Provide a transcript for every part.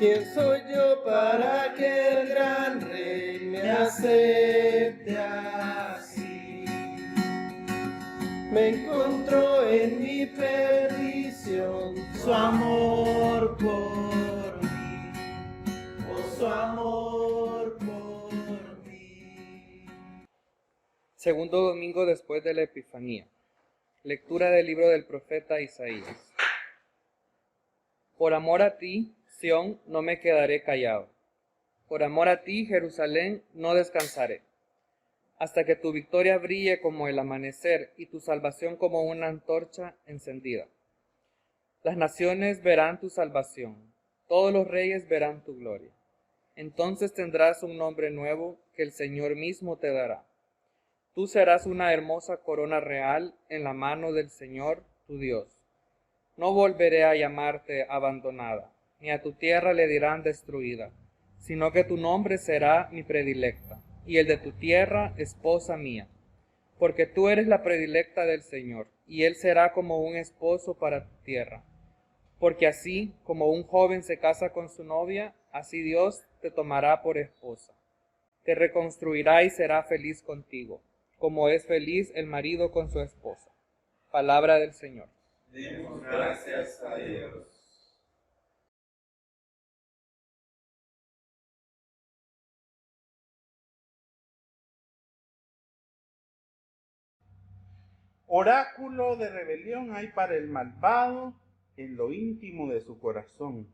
¿Quién soy yo para que el gran rey me acepte así? Me encontró en mi perdición su amor por mí, oh su amor por mí. Segundo domingo después de la Epifanía. Lectura del libro del profeta Isaías. Por amor a ti, Sión, no me quedaré callado. Por amor a ti, Jerusalén, no descansaré, hasta que tu victoria brille como el amanecer y tu salvación como una antorcha encendida. Las naciones verán tu salvación, todos los reyes verán tu gloria. Entonces tendrás un nombre nuevo que el Señor mismo te dará. Tú serás una hermosa corona real en la mano del Señor, tu Dios. No volveré a llamarte abandonada, ni a tu tierra le dirán destruida, sino que tu nombre será mi predilecta, y el de tu tierra esposa mía. Porque tú eres la predilecta del Señor, y Él será como un esposo para tu tierra. Porque así como un joven se casa con su novia, así Dios te tomará por esposa. Te reconstruirá y será feliz contigo, como es feliz el marido con su esposa. Palabra del Señor. Demos gracias a Dios. Oráculo de rebelión hay para el malvado en lo íntimo de su corazón.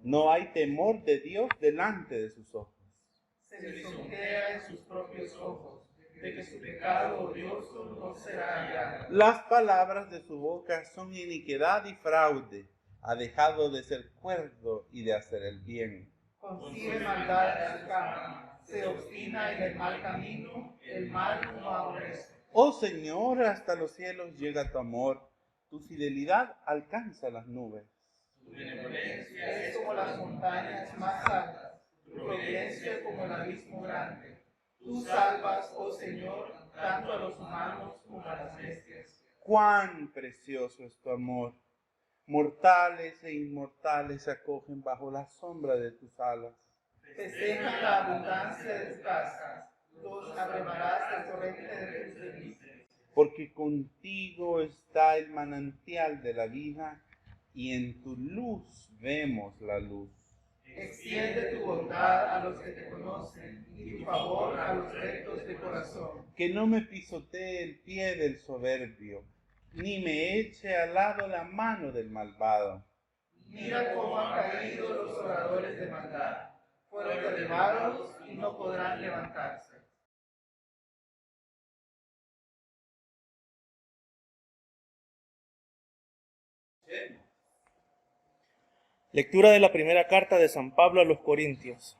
No hay temor de Dios delante de sus ojos. Se lisonjea en sus propios ojos, de que su pecado odioso no será hallado. Las palabras de su boca son iniquidad y fraude. Ha dejado de ser cuerdo y de hacer el bien. Concibe maldad en su cama, se obstina en el mal camino, el mal no aborrece. Oh Señor, hasta los cielos llega tu amor. Tu fidelidad alcanza las nubes. Tu benevolencia es como las montañas más altas, tu providencia como el abismo grande. Tú salvas, oh Señor, tanto a los humanos como a las bestias. Cuán precioso es tu amor. Mortales e inmortales se acogen bajo la sombra de tus alas. Festejan la abundancia de tus casas, los abrevarás del torrente de tus delicias. Porque contigo está el manantial de la vida, y en tu luz vemos la luz. Extiende tu bondad a los que te conocen y tu favor a los rectos de corazón. Que no me pisotee el pie del soberbio, ni me eche al lado la mano del malvado. Mira cómo han caído los oradores de maldad. Fueron derribados y no podrán levantarse. Lectura de la primera carta de San Pablo a los Corintios.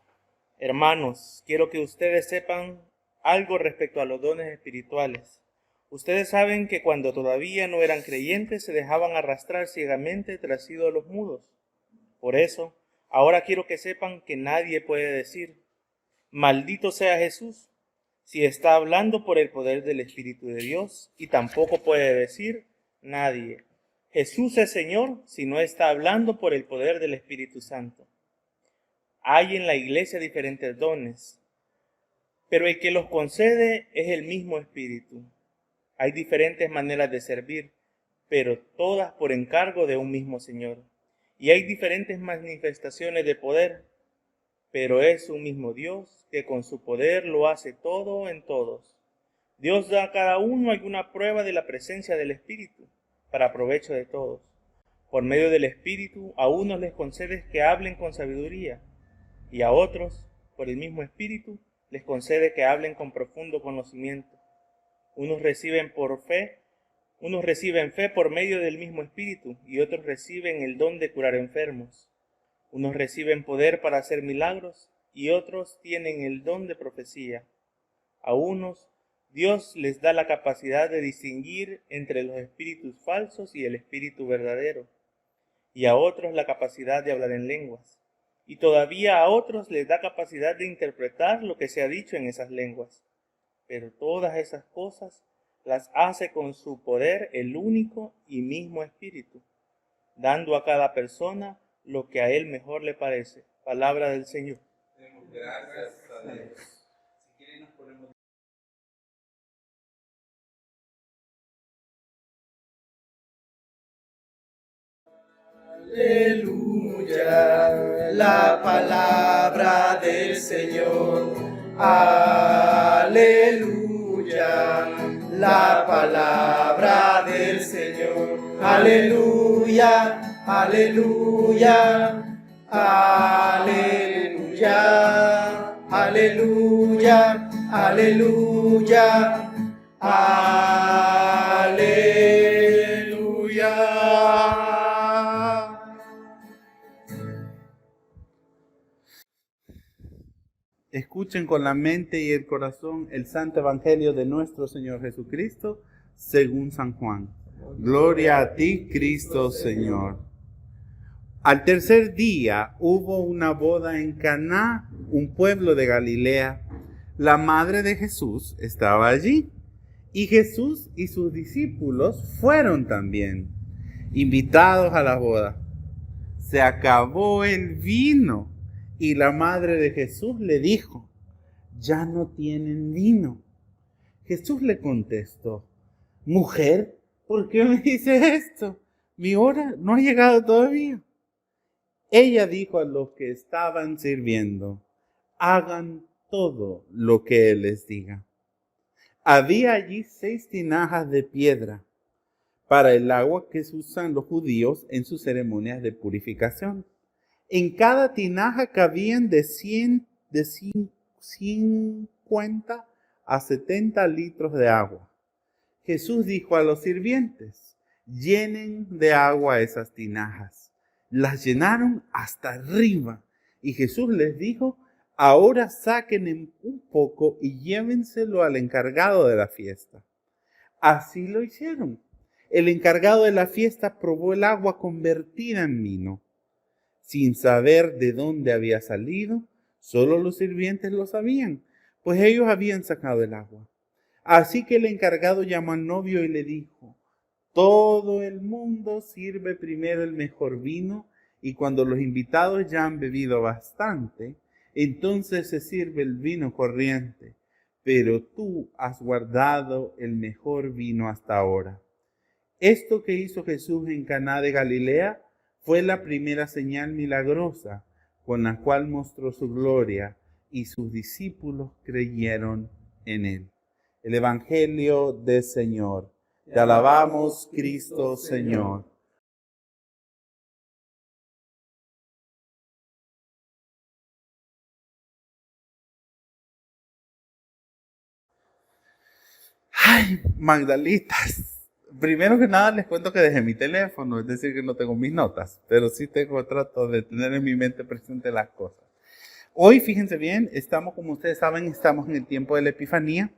Hermanos, quiero que ustedes sepan algo respecto a los dones espirituales. Ustedes saben que cuando todavía no eran creyentes se dejaban arrastrar ciegamente tras ídolos mudos. Por eso, ahora quiero que sepan que nadie puede decir, maldito sea Jesús, si está hablando por el poder del Espíritu de Dios, y tampoco puede decir nadie, Jesús es Señor, si no está hablando por el poder del Espíritu Santo. Hay en la iglesia diferentes dones, pero el que los concede es el mismo Espíritu. Hay diferentes maneras de servir, pero todas por encargo de un mismo Señor. Y hay diferentes manifestaciones de poder, pero es un mismo Dios que con su poder lo hace todo en todos. Dios da a cada uno alguna prueba de la presencia del Espíritu, para provecho de todos. Por medio del Espíritu, a unos les concedes que hablen con sabiduría, y a otros, por el mismo Espíritu, les concede que hablen con profundo conocimiento. Unos reciben fe por medio del mismo Espíritu, y otros reciben el don de curar enfermos. Unos reciben poder para hacer milagros, y otros tienen el don de profecía. A unos Dios les da la capacidad de distinguir entre los espíritus falsos y el espíritu verdadero, y a otros la capacidad de hablar en lenguas, y todavía a otros les da capacidad de interpretar lo que se ha dicho en esas lenguas. Pero todas esas cosas las hace con su poder el único y mismo Espíritu, dando a cada persona lo que a él mejor le parece. Palabra del Señor. Demos gracias a Dios. Si quieren nos ponemos. Aleluya, la palabra del Señor. Aleluya, la palabra del Señor. Aleluya, aleluya, aleluya, aleluya, aleluya, aleluya. Escuchen con la mente y el corazón el Santo Evangelio de nuestro Señor Jesucristo, según San Juan. Gloria a ti, Cristo Señor. Al tercer día hubo una boda en Caná, un pueblo de Galilea. La madre de Jesús estaba allí, y Jesús y sus discípulos fueron también, invitados a la boda. Se acabó el vino, y la madre de Jesús le dijo: ya no tienen vino. Jesús le contestó: mujer, ¿por qué me dices esto? Mi hora no ha llegado todavía. Ella dijo a los que estaban sirviendo: hagan todo lo que Él les diga. Había allí 6 tinajas de piedra para el agua que usan los judíos en sus ceremonias de purificación. En cada tinaja cabían de 50 a 70 litros de agua. Jesús dijo a los sirvientes: llenen de agua esas tinajas. Las llenaron hasta arriba. Y Jesús les dijo: ahora saquen un poco y llévenselo al encargado de la fiesta. Así lo hicieron. El encargado de la fiesta probó el agua convertida en vino. Sin saber de dónde había salido, solo los sirvientes lo sabían, pues ellos habían sacado el agua. Así que el encargado llamó al novio y le dijo: todo el mundo sirve primero el mejor vino, y cuando los invitados ya han bebido bastante, entonces se sirve el vino corriente. Pero tú has guardado el mejor vino hasta ahora. Esto que hizo Jesús en Caná de Galilea fue la primera señal milagrosa con la cual mostró su gloria, y sus discípulos creyeron en él. El Evangelio del Señor. Te alabamos, Cristo Señor. Ay, Magdalitas. Primero que nada les cuento que dejé mi teléfono, es decir, que no tengo mis notas, pero sí trato de tener en mi mente presente las cosas. Hoy, fíjense bien, como ustedes saben, estamos en el tiempo de la Epifanía,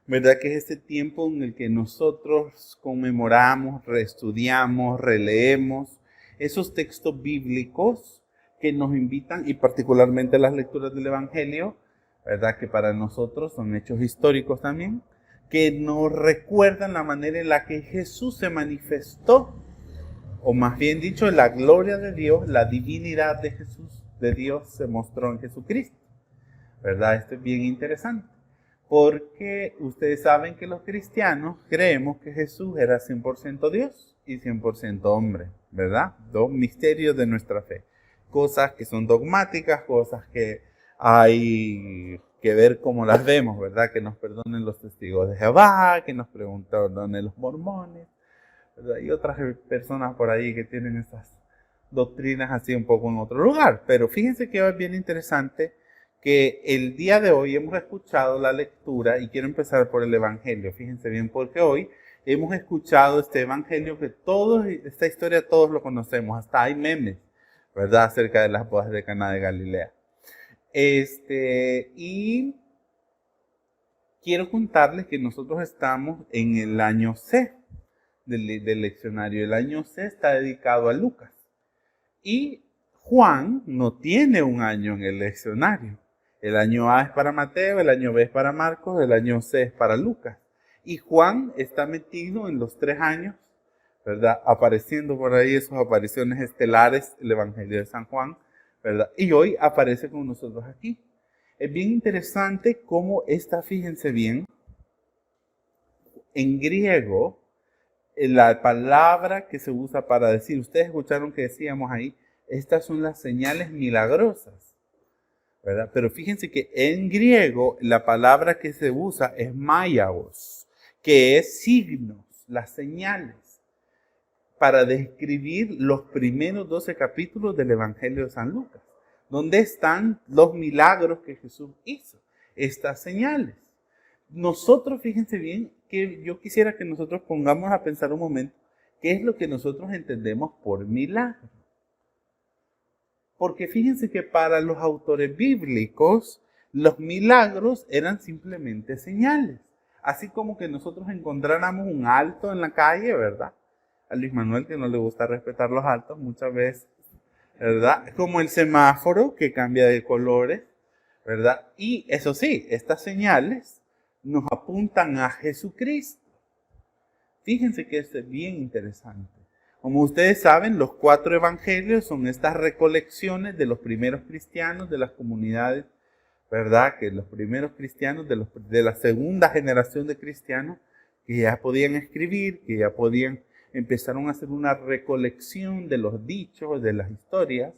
¿verdad? Que es este tiempo en el que nosotros conmemoramos, reestudiamos, releemos esos textos bíblicos que nos invitan, y particularmente las lecturas del Evangelio, ¿verdad? Que para nosotros son hechos históricos también, que nos recuerdan la manera en la que Jesús se manifestó, o más bien dicho, la gloria de Dios, la divinidad de Jesús, de Dios, se mostró en Jesucristo, ¿verdad? Esto es bien interesante, porque ustedes saben que los cristianos creemos que Jesús era 100% Dios y 100% hombre, ¿verdad? Dos misterios de nuestra fe, cosas que son dogmáticas, cosas que hay que ver cómo las vemos, ¿verdad? Que nos perdonen los testigos de Jehová, que nos perdonen los mormones, ¿verdad? Y otras personas por ahí que tienen estas doctrinas así un poco en otro lugar. Pero fíjense que es bien interesante que el día de hoy hemos escuchado la lectura, y quiero empezar por el Evangelio. Fíjense bien, porque hoy hemos escuchado este Evangelio que esta historia todos lo conocemos, hasta hay memes, ¿verdad? Acerca de las bodas de Caná de Galilea. Y quiero contarles que nosotros estamos en el año C del leccionario. El año C está dedicado a Lucas. Y Juan no tiene un año en el leccionario. El año A es para Mateo, el año B es para Marcos, el año C es para Lucas. Y Juan está metido en los 3 años, ¿verdad? Apareciendo por ahí, esas apariciones estelares, el Evangelio de San Juan, ¿verdad? Y hoy aparece con nosotros aquí. Es bien interesante cómo está, fíjense bien, en griego, la palabra que se usa para decir, ustedes escucharon que decíamos ahí, estas son las señales milagrosas, ¿verdad? Pero fíjense que en griego la palabra que se usa es maiaos, que es signos, las señales, para describir los primeros 12 capítulos del Evangelio de San Lucas, donde están los milagros que Jesús hizo, estas señales. Nosotros, fíjense bien, que yo quisiera que nosotros pongamos a pensar un momento, ¿qué es lo que nosotros entendemos por milagro? Porque fíjense que para los autores bíblicos, los milagros eran simplemente señales. Así como que nosotros encontráramos un alto en la calle, ¿verdad? A Luis Manuel, que no le gusta respetar los altos muchas veces, ¿verdad? Como el semáforo que cambia de colores, ¿verdad? Y eso sí, estas señales nos apuntan a Jesucristo. Fíjense que esto es bien interesante. Como ustedes saben, los 4 evangelios son estas recolecciones de los primeros cristianos de las comunidades, ¿verdad? Que los primeros cristianos de la segunda generación de cristianos que ya podían escribir, que ya empezaron a hacer una recolección de los dichos, de las historias,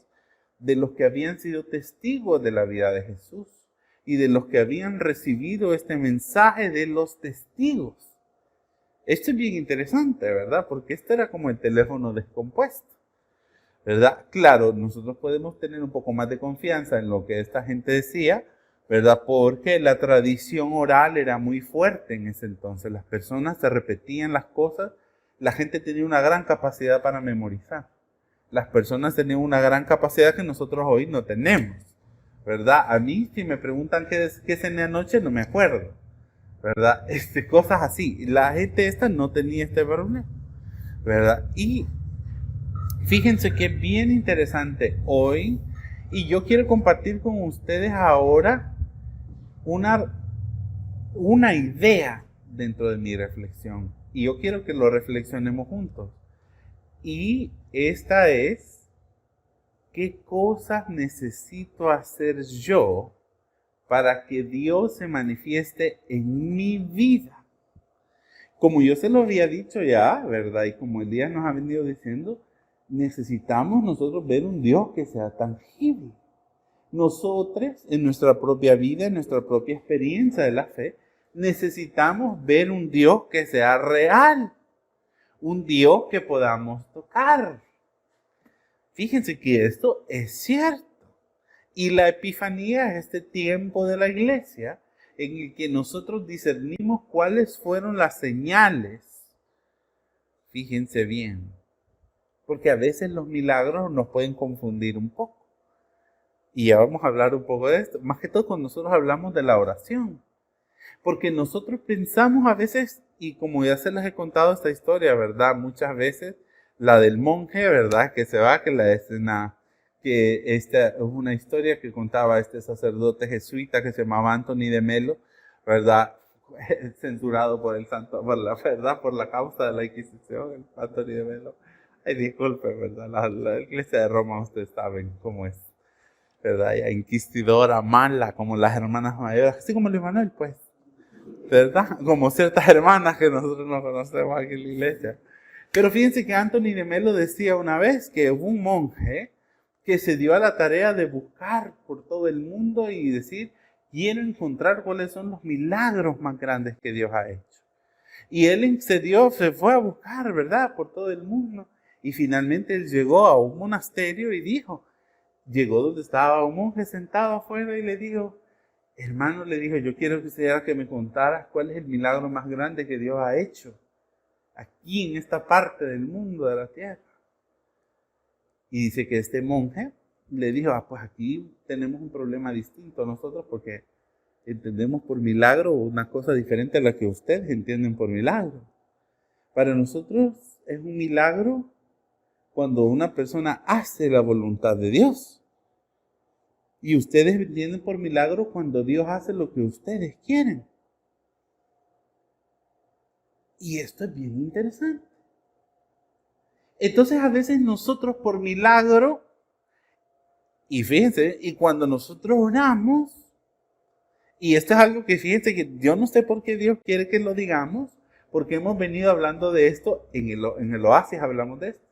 de los que habían sido testigos de la vida de Jesús y de los que habían recibido este mensaje de los testigos. Esto es bien interesante, ¿verdad? Porque esto era como el teléfono descompuesto, ¿verdad? Claro, nosotros podemos tener un poco más de confianza en lo que esta gente decía, ¿verdad? Porque la tradición oral era muy fuerte en ese entonces. Las personas se repetían las cosas. La gente tenía una gran capacidad para memorizar. Las personas tenían una gran capacidad que nosotros hoy no tenemos, ¿verdad? A mí, si me preguntan qué cené anoche, no me acuerdo, ¿verdad? Cosas así. La gente esta no tenía este problema, ¿verdad? Y fíjense que es bien interesante hoy, y yo quiero compartir con ustedes ahora una idea dentro de mi reflexión. Y yo quiero que lo reflexionemos juntos. Y esta es, ¿qué cosas necesito hacer yo para que Dios se manifieste en mi vida? Como yo se lo había dicho ya, ¿verdad? Y como Elías nos ha venido diciendo, necesitamos nosotros ver un Dios que sea tangible. Nosotros, en nuestra propia vida, en nuestra propia experiencia de la fe, necesitamos ver un Dios que sea real, un Dios que podamos tocar. Fíjense que esto es cierto. Y la Epifanía es este tiempo de la iglesia en el que nosotros discernimos cuáles fueron las señales. Fíjense bien, porque a veces los milagros nos pueden confundir un poco. Y ya vamos a hablar un poco de esto, más que todo cuando nosotros hablamos de la oración. Porque nosotros pensamos a veces, y como ya se les he contado esta historia, ¿verdad? Muchas veces, la del monje, ¿verdad? Que se va, que la escena, que esta es una historia que contaba este sacerdote jesuita que se llamaba Anthony de Melo, ¿verdad? Censurado por el santo, por la verdad, por la causa de la Inquisición, el Anthony de Melo. Ay, disculpe, ¿verdad? La iglesia de Roma, ustedes saben cómo es, ¿verdad? Ya inquisidora, mala, como las hermanas mayores, así como Luis Manuel, pues, ¿verdad? Como ciertas hermanas que nosotros no conocemos aquí en la iglesia. Pero fíjense que Anthony de Melo decía una vez que hubo un monje que se dio a la tarea de buscar por todo el mundo y decir, quiero encontrar cuáles son los milagros más grandes que Dios ha hecho. Y él se fue a buscar, ¿verdad? Por todo el mundo. Y finalmente él llegó a un monasterio y llegó donde estaba un monje sentado afuera y le dijo, hermano, le dijo, yo quiero que me contaras cuál es el milagro más grande que Dios ha hecho aquí en esta parte del mundo de la tierra. Y dice que este monje le dijo, pues aquí tenemos un problema distinto nosotros porque entendemos por milagro una cosa diferente a la que ustedes entienden por milagro. Para nosotros es un milagro cuando una persona hace la voluntad de Dios. Y ustedes entienden por milagro cuando Dios hace lo que ustedes quieren. Y esto es bien interesante. Entonces a veces nosotros por milagro, y fíjense, y cuando nosotros oramos, y esto es algo que fíjense que yo no sé por qué Dios quiere que lo digamos, porque hemos venido hablando de esto, en el Oasis hablamos de esto.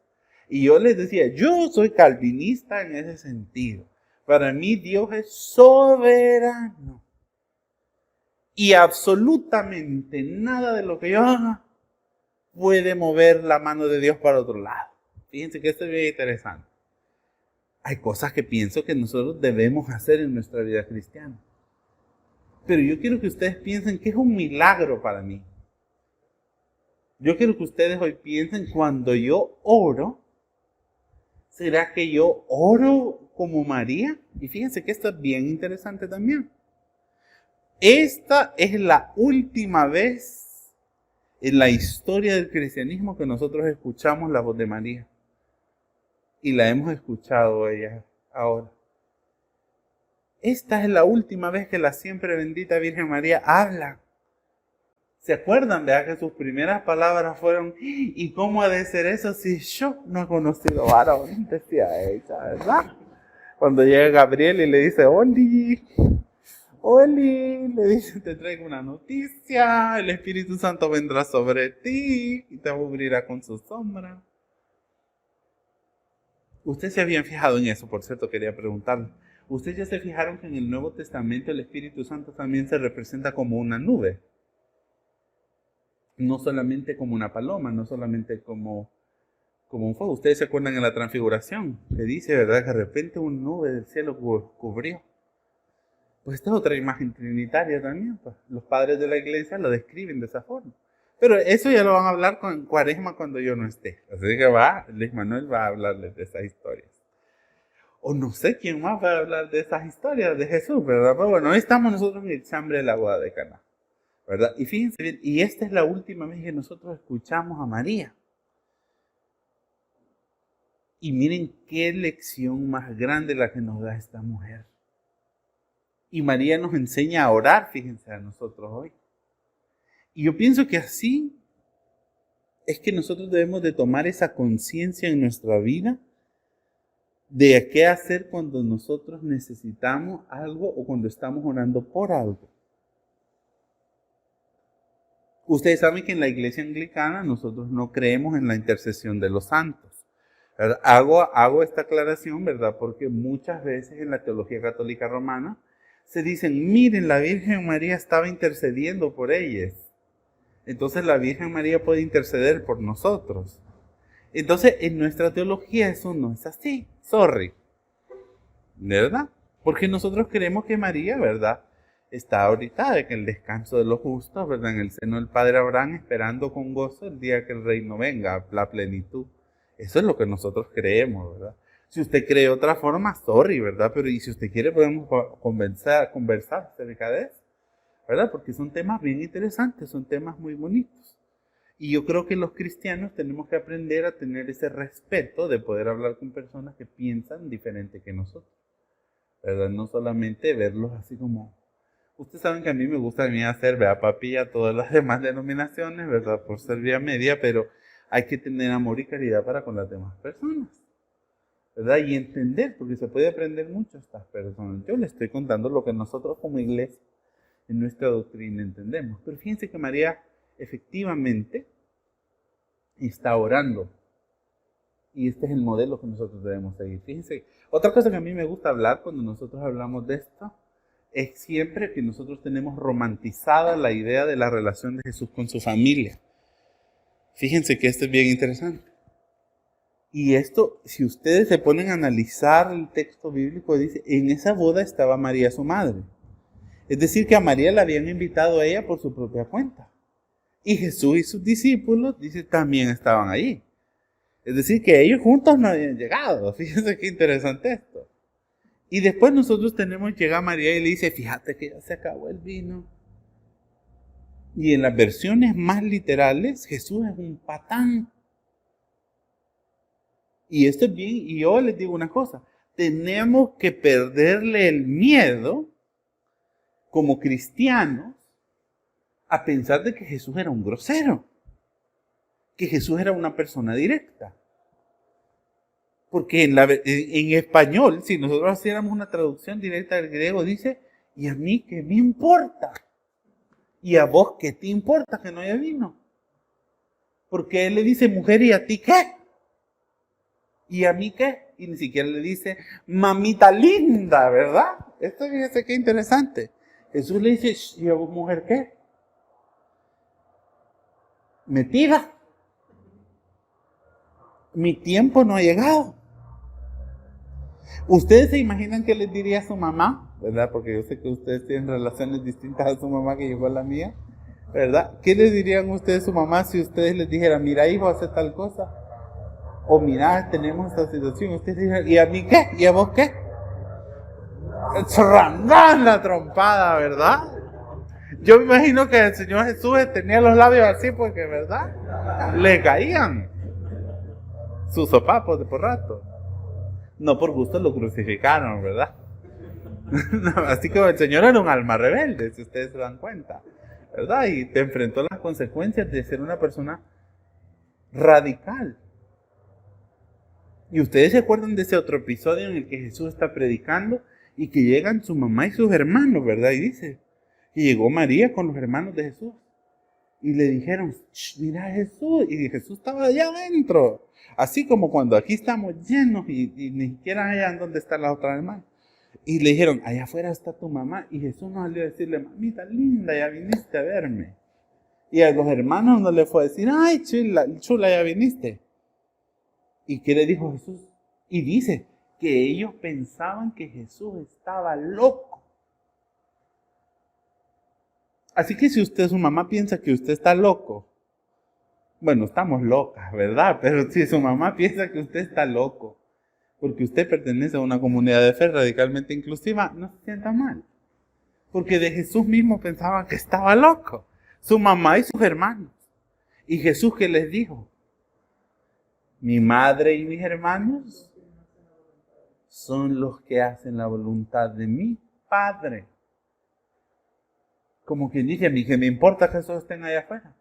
Y yo les decía, yo soy calvinista en ese sentido. Para mí Dios es soberano. Y absolutamente nada de lo que yo haga puede mover la mano de Dios para otro lado. Fíjense que esto es bien interesante. Hay cosas que pienso que nosotros debemos hacer en nuestra vida cristiana. Pero yo quiero que ustedes piensen que es un milagro para mí. Yo quiero que ustedes hoy piensen, cuando yo oro, ¿será que yo oro como María? Y fíjense que esto es bien interesante también. Esta es la última vez en la historia del cristianismo que nosotros escuchamos la voz de María. Y la hemos escuchado ella ahora. Esta es la última vez que la siempre bendita Virgen María habla. ¿Se acuerdan, verdad, que sus primeras palabras fueron: ¿y cómo ha de ser eso si yo no he conocido varón? Decía ella, ¿verdad? Cuando llega Gabriel y le dice: Oli, le dice: te traigo una noticia, el Espíritu Santo vendrá sobre ti y te cubrirá con su sombra. Ustedes se habían fijado en eso, por cierto, quería preguntarle. ¿Ustedes ya se fijaron que en el Nuevo Testamento el Espíritu Santo también se representa como una nube? No solamente como una paloma, no solamente como un fuego. Ustedes se acuerdan en la transfiguración, que dice, ¿verdad?, que de repente una nube del cielo cubrió. Pues esta es otra imagen trinitaria también. Pues. Los padres de la iglesia lo describen de esa forma. Pero eso ya lo van a hablar con Cuaresma cuando yo no esté. Así que Luis Manuel va a hablarles de esas historias. O no sé quién más va a hablar de esas historias de Jesús, ¿verdad? Pero bueno, hoy estamos nosotros en el chambre de la boda de Caná, ¿verdad? Y fíjense bien, y esta es la última vez que nosotros escuchamos a María. Y miren qué lección más grande la que nos da esta mujer. Y María nos enseña a orar, fíjense, a nosotros hoy. Y yo pienso que así es que nosotros debemos de tomar esa conciencia en nuestra vida de qué hacer cuando nosotros necesitamos algo o cuando estamos orando por algo. Ustedes saben que en la iglesia anglicana nosotros no creemos en la intercesión de los santos. Hago esta aclaración, ¿verdad? Porque muchas veces en la teología católica romana se dicen: miren, la Virgen María estaba intercediendo por ellas. Entonces la Virgen María puede interceder por nosotros. Entonces en nuestra teología eso no es así. Sorry. ¿Verdad? Porque nosotros creemos que María, ¿verdad?, está ahorita en el descanso de los justos, ¿verdad?, en el seno del Padre Abraham, esperando con gozo el día que el reino venga, la plenitud. Eso es lo que nosotros creemos, ¿verdad? Si usted cree otra forma, sorry, ¿verdad? Pero y si usted quiere podemos conversar acerca de eso, ¿verdad? Porque son temas bien interesantes, son temas muy bonitos. Y yo creo que los cristianos tenemos que aprender a tener ese respeto de poder hablar con personas que piensan diferente que nosotros, ¿verdad? No solamente verlos así como... Ustedes saben que a mí me gusta hacer, ¿verdad?, papi, a todas las demás denominaciones, ¿verdad?, por ser vía media, pero hay que tener amor y caridad para con las demás personas, ¿verdad? Y entender, porque se puede aprender mucho a estas personas. Yo les estoy contando lo que nosotros como iglesia en nuestra doctrina entendemos. Pero fíjense que María efectivamente está orando. Y este es el modelo que nosotros debemos seguir. Fíjense, otra cosa que a mí me gusta hablar cuando nosotros hablamos de esto es siempre que nosotros tenemos romantizada la idea de la relación de Jesús con su familia. Fíjense que esto es bien interesante. Y esto, si ustedes se ponen a analizar el texto bíblico, dice: en esa boda estaba María su madre. Es decir, que a María la habían invitado a ella por su propia cuenta. Y Jesús y sus discípulos, dice, también estaban ahí. Es decir, que ellos juntos no habían llegado. Fíjense qué interesante esto. Y después nosotros llega María y le dice: fíjate que ya se acabó el vino. Y en las versiones más literales, Jesús es un patán. Y esto es bien, y yo les digo una cosa, tenemos que perderle el miedo como cristianos a pensar de que Jesús era un grosero, que Jesús era una persona directa. Porque en español, si nosotros hiciéramos una traducción directa del griego, dice, ¿y a mí qué me importa? ¿Y a vos qué te importa que no haya vino? Porque él le dice, mujer, ¿y a ti qué? ¿Y a mí qué? Y ni siquiera le dice, mamita linda, ¿verdad? Esto fíjese qué interesante. Jesús le dice, ¿y a vos, mujer, qué? Metida. Mi tiempo no ha llegado. ¿Ustedes se imaginan qué les diría a su mamá? ¿Verdad? Porque yo sé que ustedes tienen relaciones distintas a su mamá que llegó a la mía. ¿Verdad? ¿Qué les dirían ustedes a su mamá si ustedes les dijeran, mira hijo, hace tal cosa? O mira, tenemos esta situación. Ustedes dirían, ¿y a mí qué? ¿Y a vos qué? Rangan la trompada, ¿verdad? Yo me imagino que el Señor Jesús tenía los labios así porque, ¿verdad? Le caían sus sopapos de por rato. No por gusto lo crucificaron, ¿verdad? No, así que el Señor era un alma rebelde, si ustedes se dan cuenta, ¿verdad? Y te enfrentó a las consecuencias de ser una persona radical. Y ustedes se acuerdan de ese otro episodio en el que Jesús está predicando y que llegan su mamá y sus hermanos, ¿verdad? Y dice, y llegó María con los hermanos de Jesús y le dijeron, mira a Jesús, y Jesús estaba allá adentro. Así como cuando aquí estamos llenos y ni siquiera hayan dónde está la otra hermana. Y le dijeron, allá afuera está tu mamá. Y Jesús no salió a decirle, mamita linda, ya viniste a verme. Y a los hermanos no le fue a decir, ay, chula, ya viniste. ¿Y qué le dijo Jesús? Y dice que ellos pensaban que Jesús estaba loco. Así que si usted, su mamá piensa que usted está loco, bueno, estamos locas, ¿verdad? Pero si su mamá piensa que usted está loco, porque usted pertenece a una comunidad de fe radicalmente inclusiva, no se sienta mal. Porque de Jesús mismo pensaban que estaba loco. Su mamá y sus hermanos. ¿Y Jesús qué les dijo? Mi madre y mis hermanos son los que hacen la voluntad de mi Padre. Como quien dice, a mí que me importa que esos estén allá afuera.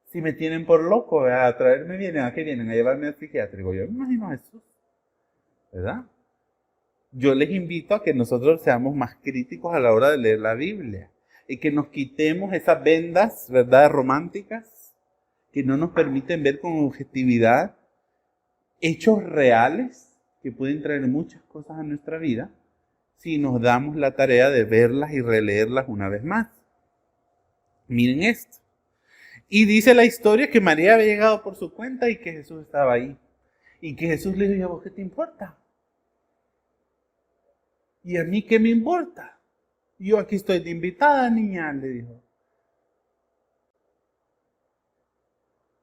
Si me tienen por loco, a traerme vienen, ¿a qué vienen? A llevarme al psiquiátrico. Yo me imagino a Jesús, ¿verdad? Yo les invito a que nosotros seamos más críticos a la hora de leer la Biblia y que nos quitemos esas vendas, ¿verdad?, románticas que no nos permiten ver con objetividad hechos reales que pueden traer muchas cosas a nuestra vida si nos damos la tarea de verlas y releerlas una vez más. Miren esto. Y dice la historia que María había llegado por su cuenta y que Jesús estaba ahí. Y que Jesús le dijo, ¿a vos qué te importa? ¿Y a mí qué me importa? Yo aquí estoy de invitada, niña, le dijo.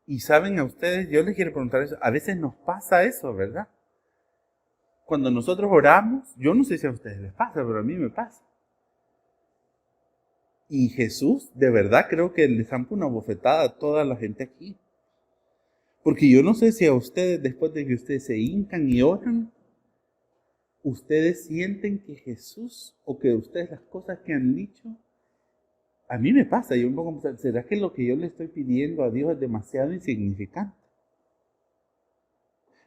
Y saben a ustedes, yo les quiero preguntar eso, a veces nos pasa eso, ¿verdad? Cuando nosotros oramos, yo no sé si a ustedes les pasa, pero a mí me pasa. Y Jesús, de verdad, creo que le zampa una bofetada a toda la gente aquí. Porque yo no sé si a ustedes, después de que ustedes se hincan y oran, ustedes sienten que Jesús, o que ustedes las cosas que han dicho, a mí me pasa, yo me pongo a pensar, ¿será que lo que yo le estoy pidiendo a Dios es demasiado insignificante?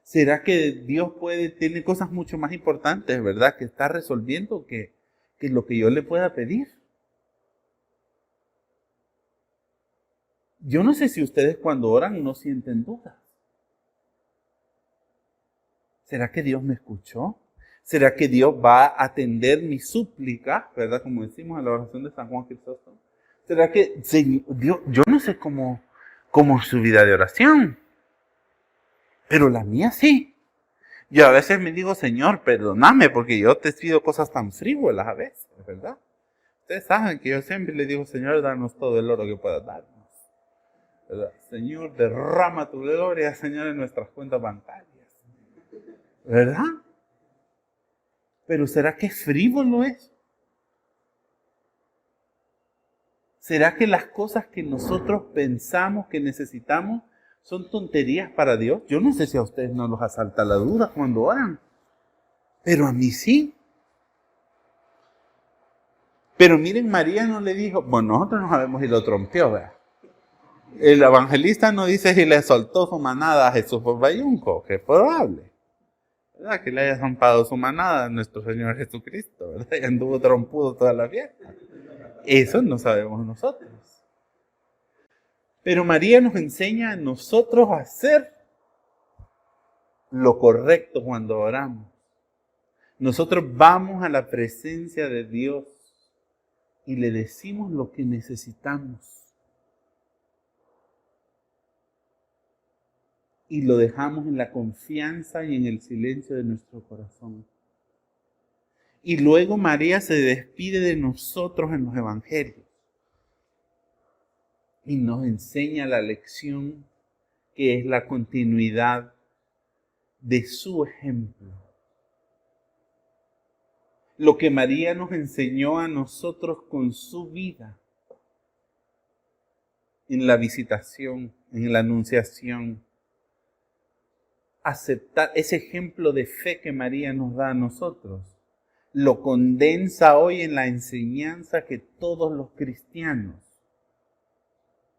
¿Será que Dios tiene cosas mucho más importantes, verdad, que está resolviendo que lo que yo le pueda pedir? Yo no sé si ustedes cuando oran no sienten dudas. ¿Será que Dios me escuchó? ¿Será que Dios va a atender mi súplica? ¿Verdad? Como decimos en la oración de San Juan Crisóstomo. ¿Será que Dios, yo no sé cómo es su vida de oración? Pero la mía sí. Yo a veces me digo, Señor, perdóname porque yo te pido cosas tan frívolas a veces, ¿verdad? Ustedes saben que yo siempre le digo, Señor, danos todo el oro que puedas darnos. ¿Verdad? Señor, derrama tu gloria, Señor, en nuestras cuentas bancarias. ¿Verdad? Pero ¿será que es frívolo eso? ¿Será que las cosas que nosotros pensamos que necesitamos son tonterías para Dios? Yo no sé si a ustedes no los asalta la duda cuando oran, pero a mí sí. Pero miren, María no le dijo, bueno, nosotros no sabemos si lo trompeó, ¿verdad? El evangelista no dice si le soltó su manada a Jesús por bayunco, que es probable. ¿verdad? Que le haya zampado su manada a nuestro Señor Jesucristo, ¿verdad? Y anduvo trompudo toda la fiesta. Eso no sabemos nosotros. Pero María nos enseña a nosotros a hacer lo correcto cuando oramos. Nosotros vamos a la presencia de Dios y le decimos lo que necesitamos. Y lo dejamos en la confianza y en el silencio de nuestro corazón. Y luego María se despide de nosotros en los evangelios. Y nos enseña la lección que es la continuidad de su ejemplo. Lo que María nos enseñó a nosotros con su vida. En la visitación, en la anunciación. Aceptar ese ejemplo de fe que María nos da a nosotros, lo condensa hoy en la enseñanza que todos los cristianos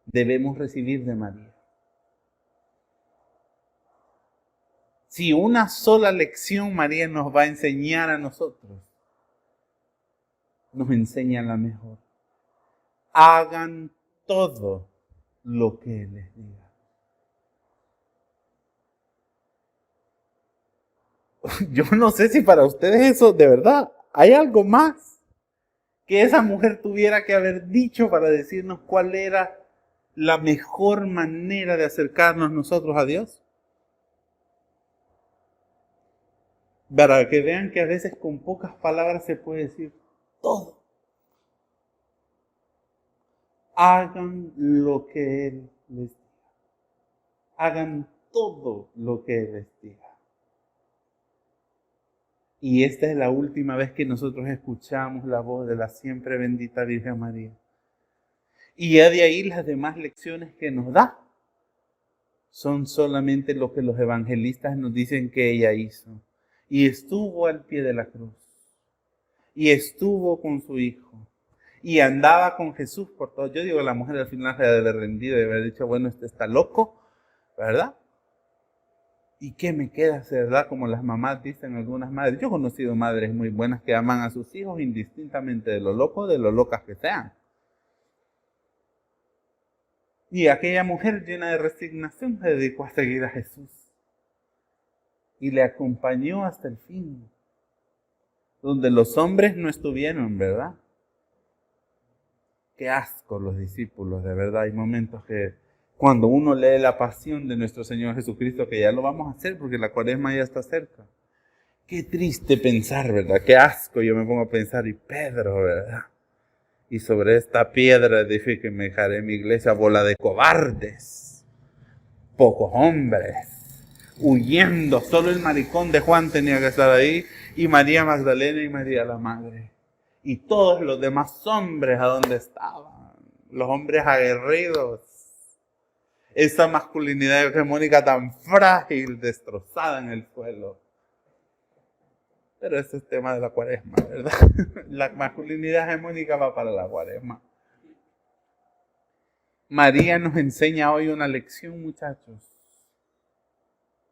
debemos recibir de María. Si una sola lección María nos va a enseñar a nosotros, nos enseña la mejor. Hagan todo lo que Él les diga. Yo no sé si para ustedes eso, de verdad, hay algo más que esa mujer tuviera que haber dicho para decirnos cuál era la mejor manera de acercarnos nosotros a Dios. Para que vean que a veces con pocas palabras se puede decir todo. Hagan lo que Él les diga. Hagan todo lo que Él les diga. Y esta es la última vez que nosotros escuchamos la voz de la siempre bendita Virgen María. Y ya de ahí las demás lecciones que nos da son solamente lo que los evangelistas nos dicen que ella hizo. Y estuvo al pie de la cruz. Y estuvo con su hijo. Y andaba con Jesús por todo. Yo digo, la mujer al final se debe haber rendido y haber dicho, bueno, este está loco, ¿verdad? ¿Y qué me queda hacer, verdad? Como las mamás dicen, algunas madres. Yo he conocido madres muy buenas que aman a sus hijos indistintamente de lo loco, de lo locas que sean. Y aquella mujer llena de resignación se dedicó a seguir a Jesús. Y le acompañó hasta el fin. Donde los hombres no estuvieron, ¿verdad? Qué asco los discípulos, de verdad. Hay momentos que cuando uno lee la pasión de nuestro Señor Jesucristo, que ya lo vamos a hacer porque la cuaresma ya está cerca. Qué triste pensar, ¿verdad? Qué asco yo me pongo a pensar. Y Pedro, ¿verdad? Y sobre esta piedra edifíqueme, dejaré mi iglesia, bola de cobardes. Pocos hombres. Huyendo. Solo el maricón de Juan tenía que estar ahí. Y María Magdalena y María la Madre. Y todos los demás hombres, ¿a dónde estaban? Los hombres aguerridos. Esa masculinidad hegemónica tan frágil, destrozada en el suelo. Pero ese es tema de la cuaresma, ¿verdad? La masculinidad hegemónica va para la cuaresma. María nos enseña hoy una lección, muchachos.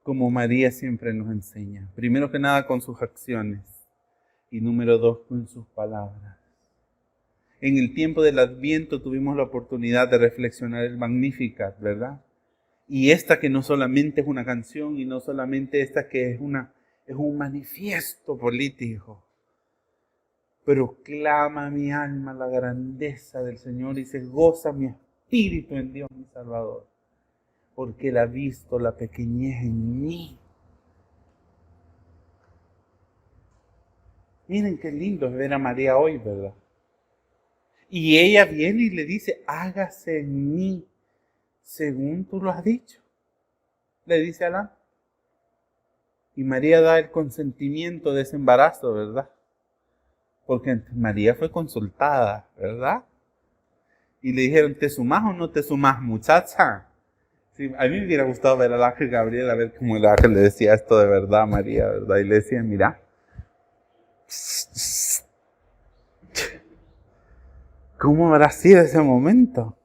Como María siempre nos enseña. Primero que nada con sus acciones. Y número 2, con sus palabras. En el tiempo del Adviento tuvimos la oportunidad de reflexionar el Magnificat, ¿verdad? Y esta que no solamente es una canción y no solamente esta que es un manifiesto político. Proclama mi alma la grandeza del Señor y se goza mi espíritu en Dios mi Salvador. Porque Él ha visto la pequeñez en mí. Miren qué lindo es ver a María hoy, ¿verdad? Y ella viene y le dice, hágase en mí según tú lo has dicho. Le dice a Adán. Y María da el consentimiento de ese embarazo, ¿verdad? Porque María fue consultada, ¿verdad? Y le dijeron, ¿te sumás o no te sumás, muchacha? Sí, a mí me hubiera gustado ver al ángel Gabriel, a ver cómo el ángel le decía esto de verdad a María, ¿verdad? Y le decía, mira, ¿cómo habrá sido ese momento?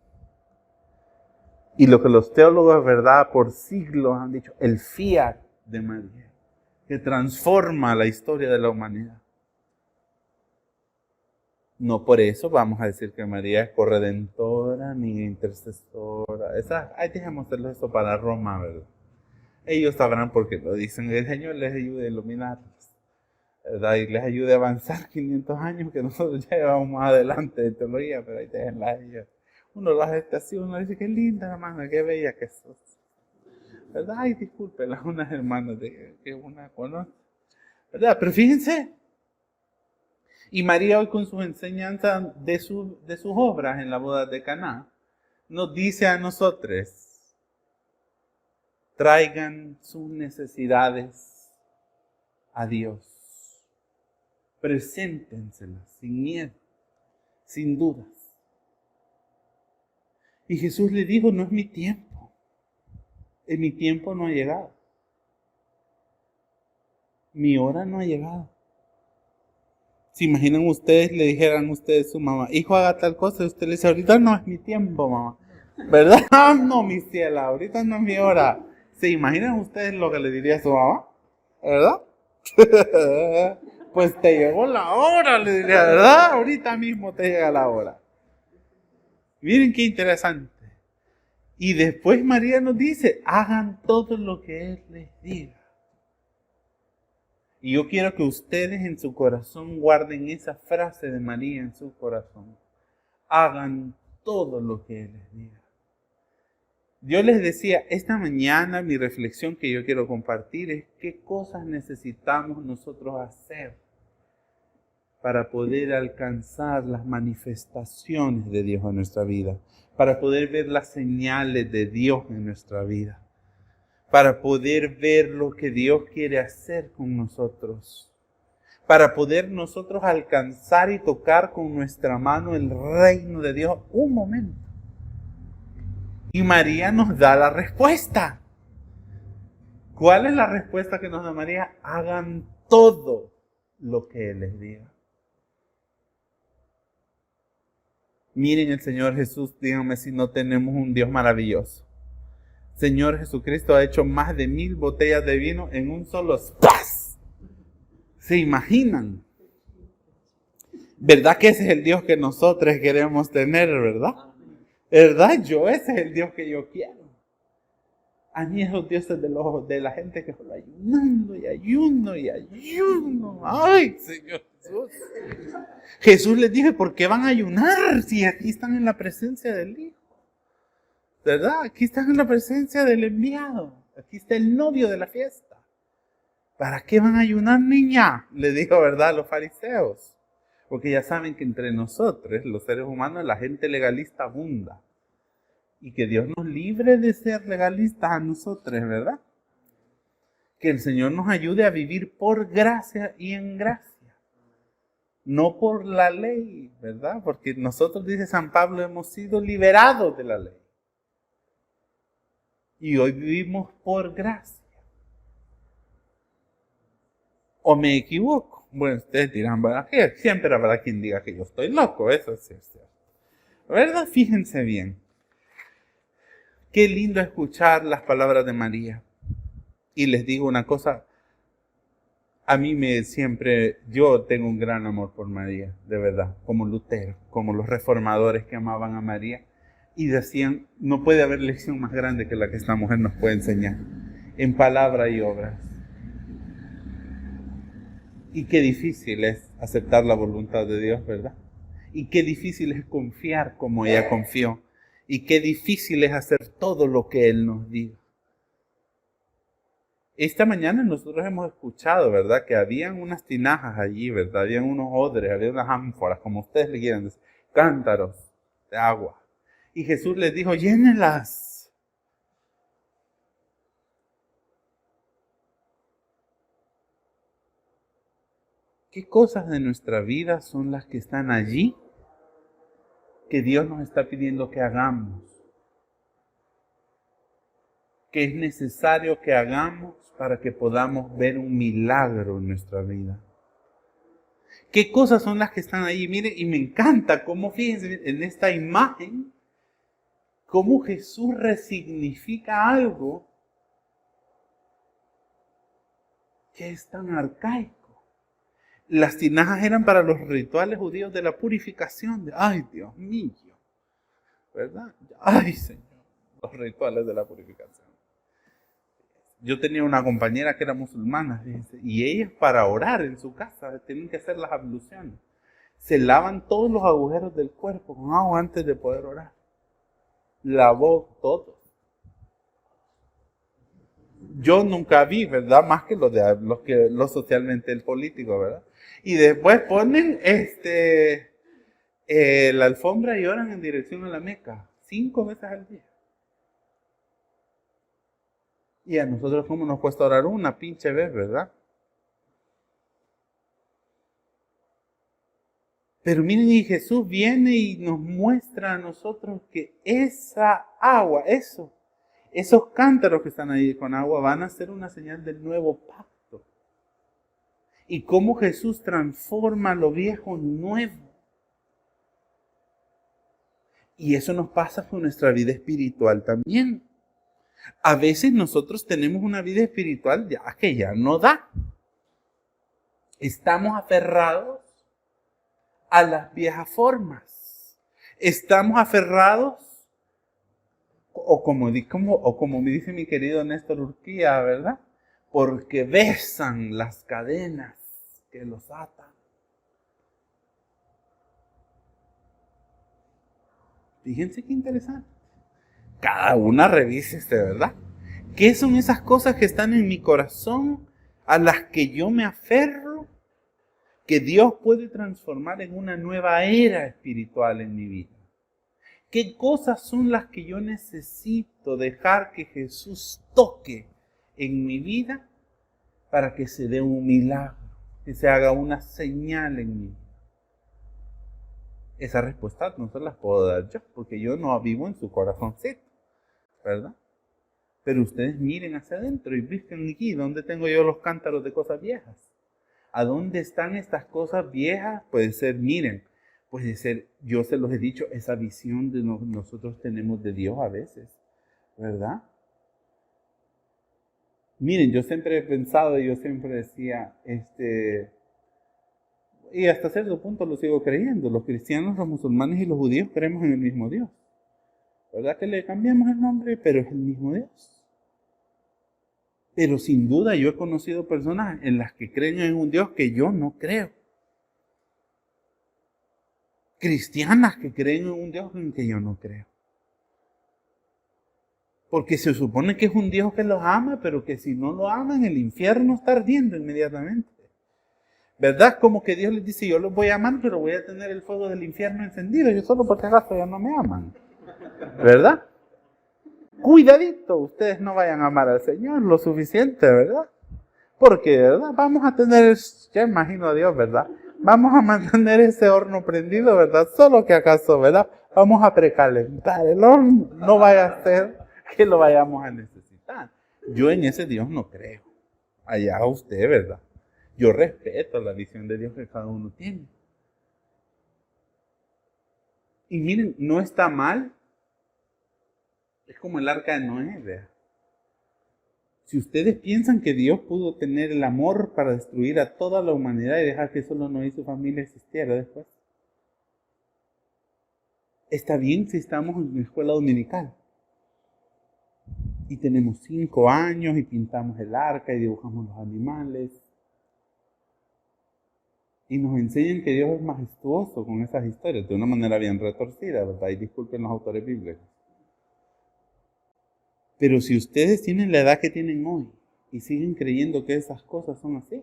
Y lo que los teólogos, ¿verdad?, por siglos han dicho, el fiat de María. que transforma la historia de la humanidad. No por eso vamos a decir que María es corredentora ni intercesora. Ahí dejemos eso para Roma, ¿verdad? Ellos sabrán por qué lo dicen. El Señor les ayude a iluminarlos, ¿verdad? Y les ayude a avanzar 500 años que nosotros ya llevamos más adelante de teología, pero ahí déjenla a ellos. Uno las estaciona, uno dice, qué linda hermana, qué bella que sos. ¿Verdad? Ay, discúlpenlas, unas hermanas que una conoce. ¿Verdad? Pero fíjense. Y María hoy con sus enseñanzas de sus obras en la boda de Caná, nos dice a nosotros, traigan sus necesidades a Dios. Preséntenselas sin miedo, sin dudas. Y Jesús le dijo, no es mi tiempo. En mi tiempo no ha llegado. Mi hora no ha llegado. ¿Se imaginan ustedes, le dijeran ustedes a su mamá, hijo, haga tal cosa? Y usted le dice, ahorita no es mi tiempo, mamá. ¿Verdad? No, mi ciela, ahorita no es mi hora. ¿Se imaginan ustedes lo que le diría a su mamá? ¿Verdad? Pues te llegó la hora, le diría, ¿verdad? Ahorita mismo te llega la hora. Miren qué interesante. Y después María nos dice, hagan todo lo que Él les diga. Y yo quiero que ustedes en su corazón guarden esa frase de María en su corazón. Hagan todo lo que Él les diga. Yo les decía, esta mañana mi reflexión que yo quiero compartir es qué cosas necesitamos nosotros hacer para poder alcanzar las manifestaciones de Dios en nuestra vida, para poder ver las señales de Dios en nuestra vida, para poder ver lo que Dios quiere hacer con nosotros, para poder nosotros alcanzar y tocar con nuestra mano el reino de Dios un momento. Y María nos da la respuesta. ¿Cuál es la respuesta que nos da María? Hagan todo lo que Él les diga. Miren el Señor Jesús, díganme si no tenemos un Dios maravilloso. Señor Jesucristo ha hecho más de 1000 botellas de vino en un solo ¡paz! ¿Se imaginan? ¿Verdad que ese es el Dios que nosotros queremos tener, verdad? ¿Verdad? Ese es el Dios que yo quiero. A mí esos dioses de la gente que solo ayunando y ayuno y ayuno. ¡Ay, Señor Jesús! Jesús les dijo, ¿por qué van a ayunar si aquí están en la presencia del Hijo? ¿Verdad? Aquí están en la presencia del enviado. Aquí está el novio de la fiesta. ¿Para qué van a ayunar, niña? Le dijo, ¿verdad?, a los fariseos. Porque ya saben que entre nosotros, los seres humanos, la gente legalista abunda. Y que Dios nos libre de ser legalistas a nosotros, ¿verdad? Que el Señor nos ayude a vivir por gracia y en gracia. No por la ley, ¿verdad? Porque nosotros, dice San Pablo, hemos sido liberados de la ley. Y hoy vivimos por gracia. ¿O me equivoco? Bueno, ustedes dirán, ¿verdad? Siempre habrá quien diga que yo estoy loco, eso sí es cierto. ¿Verdad? Fíjense bien. Qué lindo escuchar las palabras de María. Y les digo una cosa, a mí yo tengo un gran amor por María, de verdad, como Lutero, como los reformadores que amaban a María. Y decían, no puede haber lección más grande que la que esta mujer nos puede enseñar, en palabra y obras. Y qué difícil es aceptar la voluntad de Dios, ¿verdad? Y qué difícil es confiar como ella confió. Y qué difícil es hacer todo lo que Él nos diga. Esta mañana nosotros hemos escuchado, ¿verdad?, que habían unas tinajas allí, ¿verdad? Habían unos odres, había unas ánforas, como ustedes le quieran decir, cántaros de agua. Y Jesús les dijo, llénenlas. ¿Qué cosas de nuestra vida son las que están allí que Dios nos está pidiendo que hagamos? Que es necesario que hagamos para que podamos ver un milagro en nuestra vida. ¿Qué cosas son las que están allí? Miren, y me encanta cómo, fíjense, en esta imagen, cómo Jesús resignifica algo ¿Qué es tan arcaico? Las tinajas eran para los rituales judíos de la purificación. Ay, Dios mío, ¿verdad? Ay, Señor, los rituales de la purificación. Yo tenía una compañera que era musulmana, fíjense, y ellas para orar en su casa tienen que hacer las abluciones. Se lavan todos los agujeros del cuerpo con agua antes de poder orar. Lavó todo. Yo nunca vi, ¿verdad? Más que los socialmente el político, ¿verdad? Y después ponen la alfombra y oran en dirección a la Meca 5 veces al día. Y a nosotros cómo nos cuesta orar una pinche vez, ¿verdad? Pero miren, y Jesús viene y nos muestra a nosotros que esa agua, esos cántaros que están ahí con agua van a ser una señal del nuevo pacto. Y cómo Jesús transforma lo viejo en nuevo. Y eso nos pasa con nuestra vida espiritual también. A veces nosotros tenemos una vida espiritual que ya no da. Estamos aferrados a las viejas formas. Estamos aferrados, o como me dice mi querido Néstor Urquía, ¿verdad? Porque besan las cadenas que los atan. Fíjense qué interesante. Cada una revísese, ¿verdad? ¿Qué son esas cosas que están en mi corazón a las que yo me aferro? Que Dios puede transformar en una nueva era espiritual en mi vida. ¿Qué cosas son las que yo necesito dejar que Jesús toque en mi vida para que se dé un milagro, que se haga una señal en mí? Esa respuesta no se las puedo dar yo, porque yo no vivo en su corazoncito, ¿verdad? Pero ustedes miren hacia adentro y busquen aquí, ¿dónde tengo yo los cántaros de cosas viejas? ¿A dónde están estas cosas viejas? Puede ser, miren, puede ser, yo se los he dicho, esa visión de nosotros tenemos de Dios a veces, ¿verdad? Miren, yo siempre he pensado y yo siempre decía, y hasta cierto punto lo sigo creyendo, los cristianos, los musulmanes y los judíos creemos en el mismo Dios. ¿Verdad que le cambiamos el nombre? Pero es el mismo Dios. Pero sin duda yo he conocido personas en las que creen en un Dios que yo no creo. Cristianas que creen en un Dios en que yo no creo. Porque se supone que es un Dios que los ama, pero que si no lo aman, el infierno está ardiendo inmediatamente. ¿Verdad? Como que Dios les dice, yo los voy a amar, pero voy a tener el fuego del infierno encendido. Yo solo porque acaso ya no me aman. ¿Verdad? Cuidadito, ustedes no vayan a amar al Señor lo suficiente, ¿verdad? Porque, ¿verdad? Vamos a tener, ya imagino a Dios, ¿verdad? Vamos a mantener ese horno prendido, ¿verdad? Solo que acaso, ¿verdad? Vamos a precalentar el horno, no vaya a ser que lo vayamos a necesitar. Yo en ese Dios no creo. Allá usted, ¿verdad? Yo respeto la visión de Dios que cada uno tiene. Y miren, no está mal. Es como el arca de Noé, ¿verdad? Si ustedes piensan que Dios pudo tener el amor para destruir a toda la humanidad y dejar que solo Noé y su familia existiera después. Está bien si estamos en la escuela dominical y tenemos 5 años y pintamos el arca y dibujamos los animales. Y nos enseñan que Dios es majestuoso con esas historias, de una manera bien retorcida, ¿verdad? Y disculpen los autores bíblicos. Pero si ustedes tienen la edad que tienen hoy y siguen creyendo que esas cosas son así,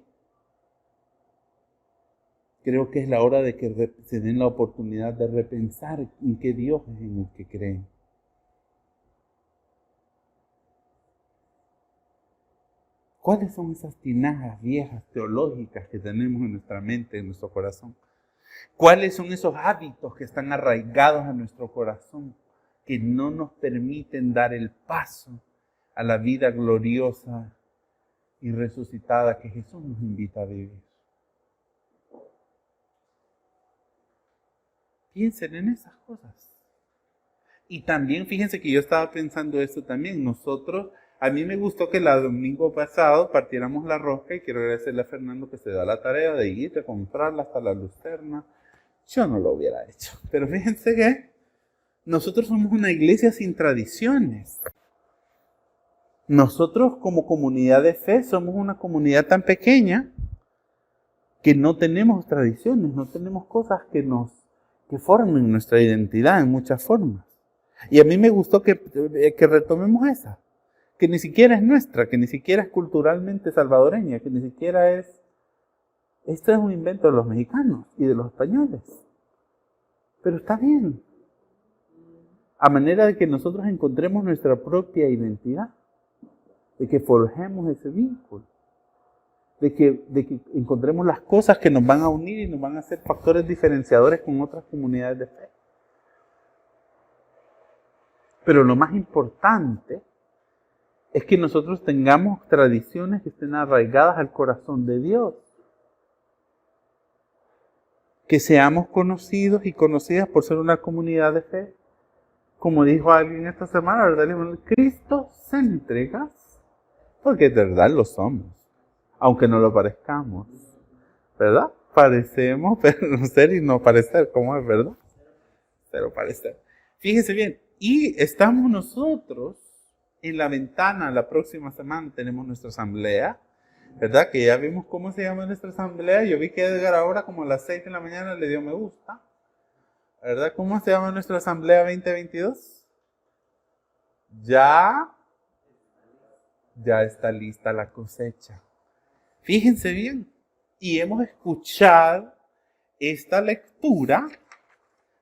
creo que es la hora de que se den la oportunidad de repensar en qué Dios es en el que creen. ¿Cuáles son esas tinajas viejas teológicas que tenemos en nuestra mente, en nuestro corazón? ¿Cuáles son esos hábitos que están arraigados a nuestro corazón que no nos permiten dar el paso a la vida gloriosa y resucitada que Jesús nos invita a vivir? Piensen en esas cosas. Y también fíjense que yo estaba pensando esto también. Nosotros A mí me gustó que el domingo pasado partiéramos la rosca y quiero agradecerle a Fernando que se da la tarea de ir a comprarla hasta la lucerna. Yo no lo hubiera hecho. Pero fíjense que nosotros somos una iglesia sin tradiciones. Nosotros como comunidad de fe somos una comunidad tan pequeña que no tenemos tradiciones, no tenemos cosas que formen nuestra identidad en muchas formas. Y a mí me gustó que retomemos esa, que ni siquiera es nuestra, que ni siquiera es culturalmente salvadoreña, que ni siquiera es... Esto es un invento de los mexicanos y de los españoles. Pero está bien. A manera de que nosotros encontremos nuestra propia identidad, de que forjemos ese vínculo, de que encontremos las cosas que nos van a unir y nos van a hacer factores diferenciadores con otras comunidades de fe. Pero lo más importante es que nosotros tengamos tradiciones que estén arraigadas al corazón de Dios. Que seamos conocidos y conocidas por ser una comunidad de fe. Como dijo alguien esta semana, ¿verdad? Cristocéntricas, porque de verdad lo somos, aunque no lo parezcamos, ¿verdad? Parecemos, pero no ser y no parecer, ¿cómo es, verdad? Pero parecer. Fíjense bien, y estamos nosotros en la ventana, la próxima semana tenemos nuestra asamblea, ¿verdad? Que ya vimos cómo se llama nuestra asamblea. Yo vi que Edgar ahora como a las 6 de la mañana le dio me gusta, ¿verdad? ¿Cómo se llama nuestra asamblea 2022? Ya está lista la cosecha. Fíjense bien, y hemos escuchado esta lectura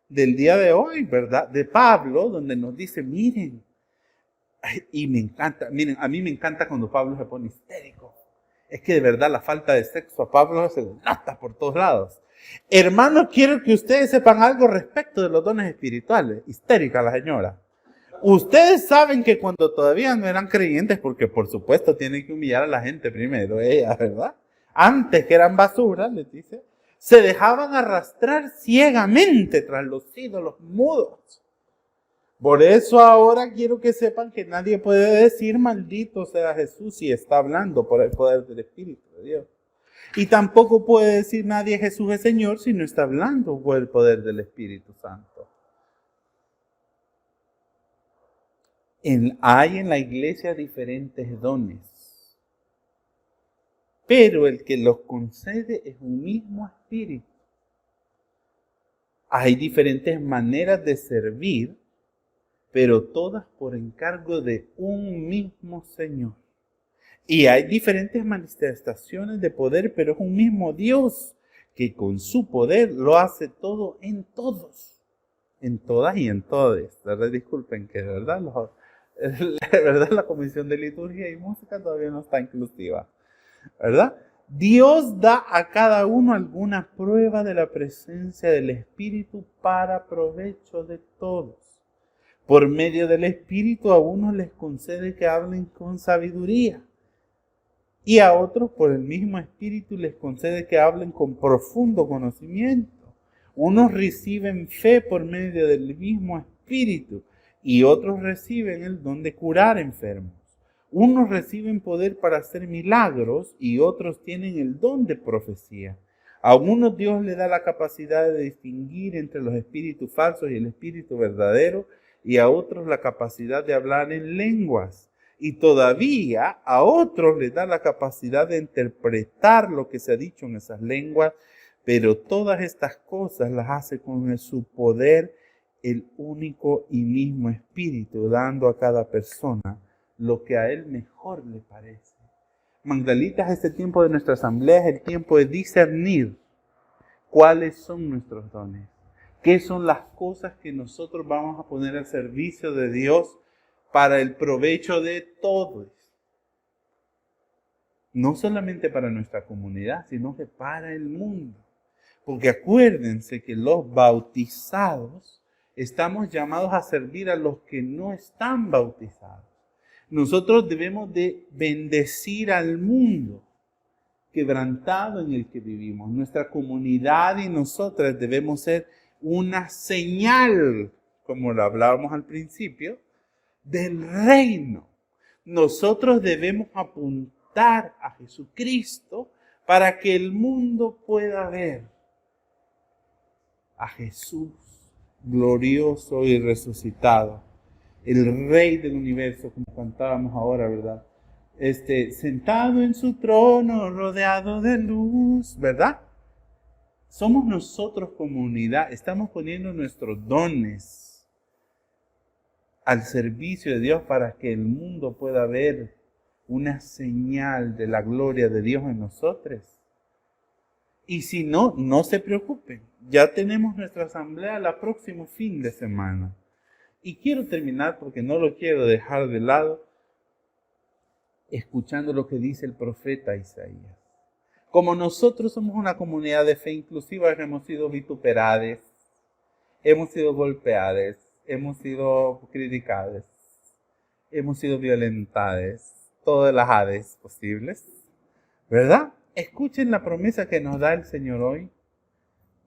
del día de hoy, ¿verdad? De Pablo, donde nos dice, miren, y me encanta, miren, a mí me encanta cuando Pablo se pone histérico. Es que de verdad la falta de sexo a Pablo se le nota por todos lados. Hermanos, quiero que ustedes sepan algo respecto de los dones espirituales. Histérica la señora. Ustedes saben que cuando todavía no eran creyentes, porque por supuesto tienen que humillar a la gente primero, ella, ¿verdad? Antes que eran basura, les dice, se dejaban arrastrar ciegamente tras los ídolos mudos. Por eso ahora quiero que sepan que nadie puede decir maldito sea Jesús si está hablando por el poder del Espíritu de Dios. Y tampoco puede decir nadie Jesús es Señor si no está hablando por el poder del Espíritu Santo. Hay en la iglesia diferentes dones, pero el que los concede es un mismo Espíritu. Hay diferentes maneras de servir, pero todas por encargo de un mismo Señor. Y hay diferentes manifestaciones de poder, pero es un mismo Dios que con su poder lo hace todo en todos, en todas y en todes. ¿Verdad? Disculpen que de verdad, la Comisión de Liturgia y Música todavía no está inclusiva, ¿verdad? Dios da a cada uno alguna prueba de la presencia del Espíritu para provecho de todos. Por medio del Espíritu a unos les concede que hablen con sabiduría y a otros por el mismo Espíritu les concede que hablen con profundo conocimiento. Unos reciben fe por medio del mismo Espíritu y otros reciben el don de curar enfermos. Unos reciben poder para hacer milagros y otros tienen el don de profecía. A unos Dios le da la capacidad de distinguir entre los espíritus falsos y el espíritu verdadero, y a otros la capacidad de hablar en lenguas. Y todavía a otros les da la capacidad de interpretar lo que se ha dicho en esas lenguas, pero todas estas cosas las hace con su poder el único y mismo Espíritu, dando a cada persona lo que a él mejor le parece. Magdalitas, este tiempo de nuestra asamblea es el tiempo de discernir cuáles son nuestros dones. ¿Qué son las cosas que nosotros vamos a poner al servicio de Dios para el provecho de todos? No solamente para nuestra comunidad, sino que para el mundo. Porque acuérdense que los bautizados estamos llamados a servir a los que no están bautizados. Nosotros debemos de bendecir al mundo quebrantado en el que vivimos. Nuestra comunidad y nosotras debemos ser una señal, como lo hablábamos al principio, del reino. Nosotros debemos apuntar a Jesucristo para que el mundo pueda ver a Jesús glorioso y resucitado, el Rey del universo, como cantábamos ahora, ¿verdad? Sentado en su trono, rodeado de luz, ¿verdad? Somos nosotros comunidad, estamos poniendo nuestros dones al servicio de Dios para que el mundo pueda ver una señal de la gloria de Dios en nosotros. Y si no, no se preocupen, ya tenemos nuestra asamblea el próximo fin de semana. Y quiero terminar, porque no lo quiero dejar de lado, escuchando lo que dice el profeta Isaías. Como nosotros somos una comunidad de fe inclusiva, hemos sido vituperados, hemos sido golpeados, hemos sido criticados, hemos sido violentados, todas las hades posibles, ¿verdad? Escuchen la promesa que nos da el Señor hoy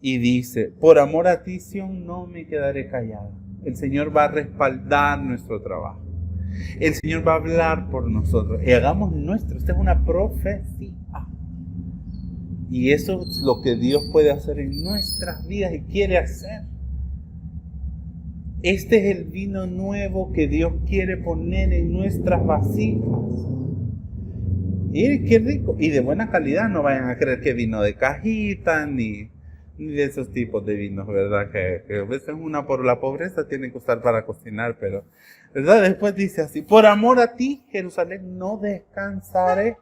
y dice, por amor a ti, Sión, no me quedaré callado. El Señor va a respaldar nuestro trabajo. El Señor va a hablar por nosotros. Y hagamos nuestro. Esta es una profecía. Y eso es lo que Dios puede hacer en nuestras vidas y quiere hacer. Este es el vino nuevo que Dios quiere poner en nuestras vasijas. Miren qué rico. Y de buena calidad, no vayan a creer que vino de cajita ni de esos tipos de vinos, ¿verdad? Que a veces una por la pobreza tiene que usar para cocinar, pero, ¿verdad? Después dice así, por amor a ti, Jerusalén, no descansaré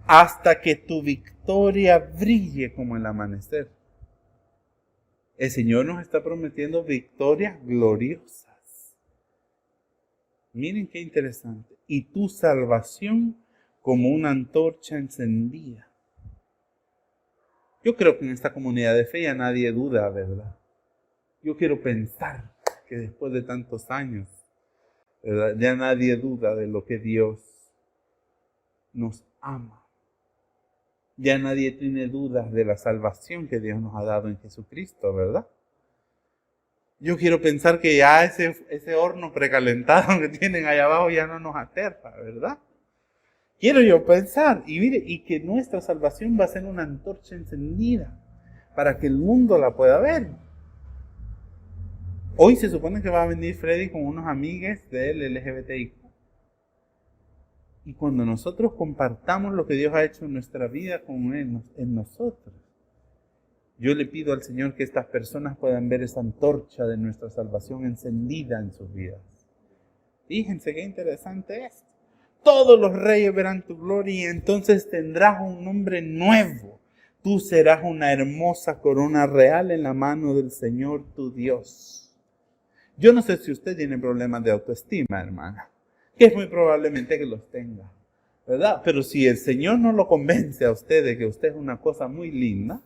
hasta que tu victoria brille como el amanecer. El Señor nos está prometiendo victorias gloriosas. Miren qué interesante. Y tu salvación como una antorcha encendida. Yo creo que en esta comunidad de fe ya nadie duda, ¿verdad? Yo quiero pensar que después de tantos años, ¿verdad? Ya nadie duda de lo que Dios nos ama. Ya nadie tiene dudas de la salvación que Dios nos ha dado en Jesucristo, ¿verdad? Yo quiero pensar que ya ese horno precalentado que tienen allá abajo ya no nos aterra, ¿verdad? Quiero yo pensar, y mire, y que nuestra salvación va a ser una antorcha encendida para que el mundo la pueda ver. Hoy se supone que va a venir Freddy con unos amigues del LGBTIQ. Y cuando nosotros compartamos lo que Dios ha hecho en nuestra vida con Él, en nosotros, yo le pido al Señor que estas personas puedan ver esa antorcha de nuestra salvación encendida en sus vidas. Fíjense qué interesante es. Todos los reyes verán tu gloria y entonces tendrás un nombre nuevo. Tú serás una hermosa corona real en la mano del Señor tu Dios. Yo no sé si usted tiene problemas de autoestima, hermana, que es muy probablemente que los tenga, ¿verdad? Pero si el Señor no lo convence a usted de que usted es una cosa muy linda,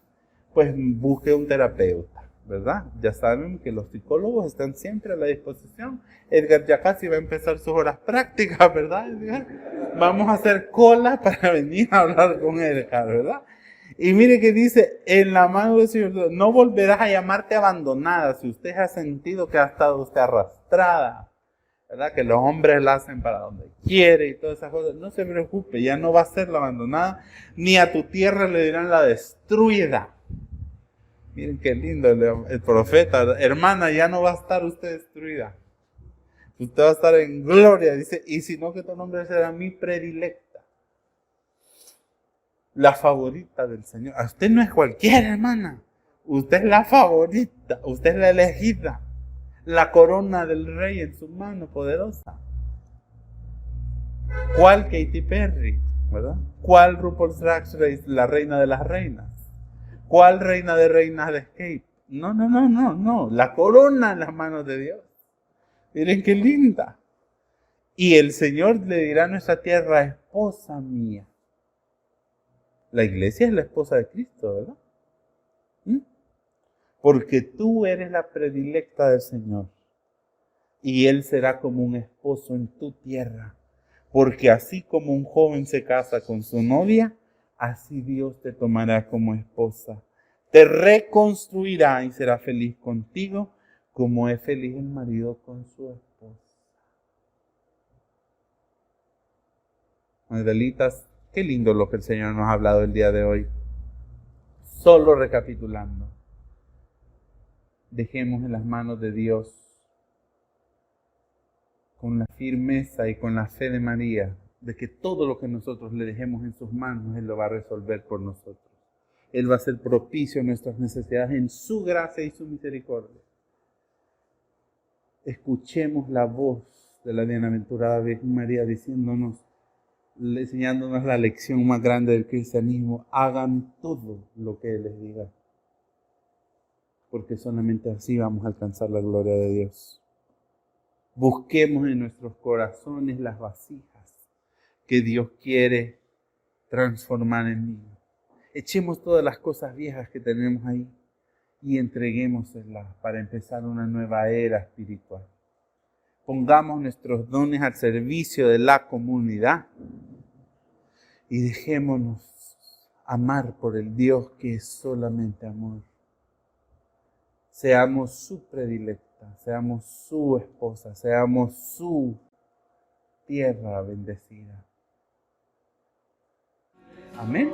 pues busque un terapeuta, ¿verdad? Ya saben que los psicólogos están siempre a la disposición. Edgar ya casi va a empezar sus horas prácticas, ¿verdad, Edgar? Vamos a hacer cola para venir a hablar con Edgar, ¿verdad? Y mire que dice, en la mano del Señor, no volverás a llamarte abandonada si usted ha sentido que ha estado usted arrastrada, ¿verdad? Que los hombres la hacen para donde quiere y todas esas cosas. No se preocupe, ya no va a ser la abandonada, ni a tu tierra le dirán la destruida. Miren qué lindo el profeta. Hermana, ya no va a estar usted destruida. Usted va a estar en gloria. Dice, y si no, que tu nombre será mi predilecta. La favorita del Señor. A usted no es cualquiera, hermana. Usted es la favorita. Usted es la elegida. La corona del rey en su mano poderosa. ¿Cuál Katy Perry? ¿Verdad? ¿Cuál RuPaul's Drag Race? La reina de las reinas. ¿Cuál reina de reinas de Escape? No. La corona en las manos de Dios. Miren qué linda. Y el Señor le dirá a nuestra tierra, esposa mía. La iglesia es la esposa de Cristo, ¿verdad? Porque tú eres la predilecta del Señor. Y Él será como un esposo en tu tierra. Porque así como un joven se casa con su novia, así Dios te tomará como esposa. Te reconstruirá y será feliz contigo como es feliz el marido con su esposa. Magdalitas, qué lindo lo que el Señor nos ha hablado el día de hoy. Solo recapitulando, dejemos en las manos de Dios, con la firmeza y con la fe de María, de que todo lo que nosotros le dejemos en sus manos, Él lo va a resolver por nosotros. Él va a ser propicio a nuestras necesidades en su gracia y su misericordia. Escuchemos la voz de la bienaventurada Virgen María diciéndonos, enseñándonos la lección más grande del cristianismo: hagan todo lo que Él les diga, porque solamente así vamos a alcanzar la gloria de Dios. Busquemos en nuestros corazones las vasijas que Dios quiere transformar en niños. Echemos todas las cosas viejas que tenemos ahí y entreguémoselas para empezar una nueva era espiritual. Pongamos nuestros dones al servicio de la comunidad y dejémonos amar por el Dios que es solamente amor. Seamos su predilecta, seamos su esposa, seamos su tierra bendecida. Amén.